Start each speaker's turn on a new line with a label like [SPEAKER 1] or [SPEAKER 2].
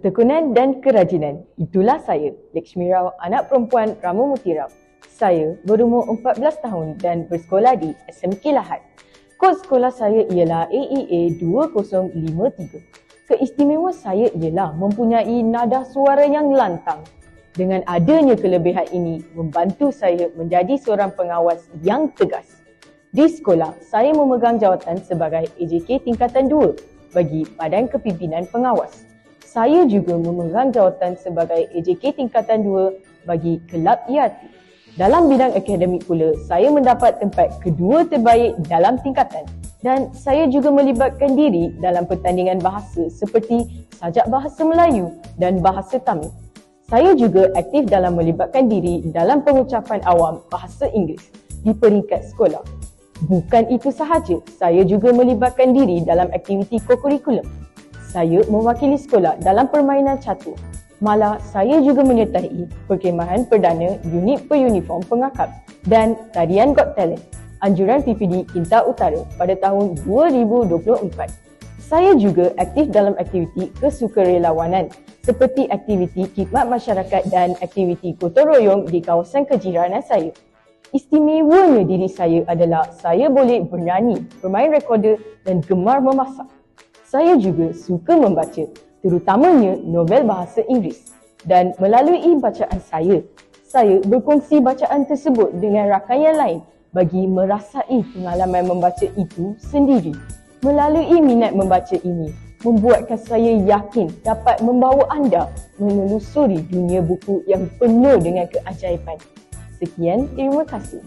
[SPEAKER 1] Ketekunan dan kerajinan. Itulah saya, Lakshmi Rao, anak perempuan Rama Murti Rao. Saya berumur 14 tahun dan bersekolah di SMK Lahad. Kod sekolah saya ialah AEA 2053. Keistimewaan saya ialah mempunyai nada suara yang lantang. Dengan adanya kelebihan ini, membantu saya menjadi seorang pengawas yang tegas. Di sekolah, saya memegang jawatan sebagai AJK tingkatan 2 bagi Badan Kepimpinan Pengawas. Saya juga memegang jawatan sebagai AJK tingkatan 2 bagi Kelab ERT. Dalam bidang akademik pula, saya mendapat tempat kedua terbaik dalam tingkatan dan saya juga melibatkan diri dalam pertandingan bahasa seperti Sajak Bahasa Melayu dan Bahasa Tamil. Saya juga aktif dalam melibatkan diri dalam pengucapan awam bahasa Inggeris di peringkat sekolah. Bukan itu sahaja, saya juga melibatkan diri dalam aktiviti kokurikulum. Saya mewakili sekolah dalam permainan catur. Malah, saya juga menyertai perkhemahan perdana unit peruniform pengakap dan tarian Got Talent, anjuran PPD Kinta Utara pada tahun 2024. Saya juga aktif dalam aktiviti kesukarelawanan seperti aktiviti khidmat masyarakat dan aktiviti gotong royong di kawasan kejiranan saya. Istimewanya diri saya adalah saya boleh bernyanyi, bermain rekorder dan gemar memasak. Saya juga suka membaca, terutamanya novel bahasa Inggeris. Dan melalui bacaan saya berkongsi bacaan tersebut dengan rakan yang lain bagi merasai pengalaman membaca itu sendiri. Melalui minat membaca ini, membuatkan saya yakin dapat membawa anda menelusuri dunia buku yang penuh dengan keajaiban. Sekian, terima kasih.